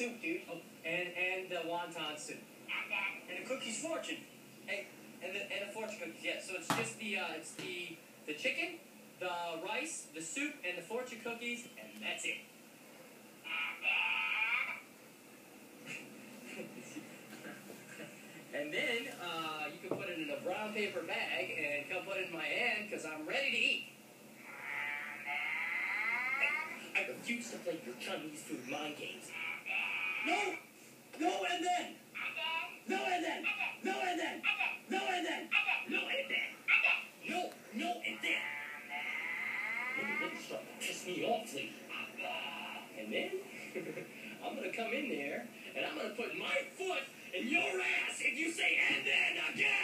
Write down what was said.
soup, dude. Oh, and the wonton soup. And the cookie's fortune. Hey, and the fortune cookies. Yeah. So it's just the chicken, the rice, the soup, and the fortune cookies, and that's it. And then you can put it in a brown paper bag and come put it in my hand because I'm ready to eat. I refuse to play your Chinese food mind games. No! No and then! No and then! No and then! No and then! No and then. No and then. You're really starting to piss me off, lady. And then I'm going to come in there and I'm going to put my foot in your ass if you say and then again.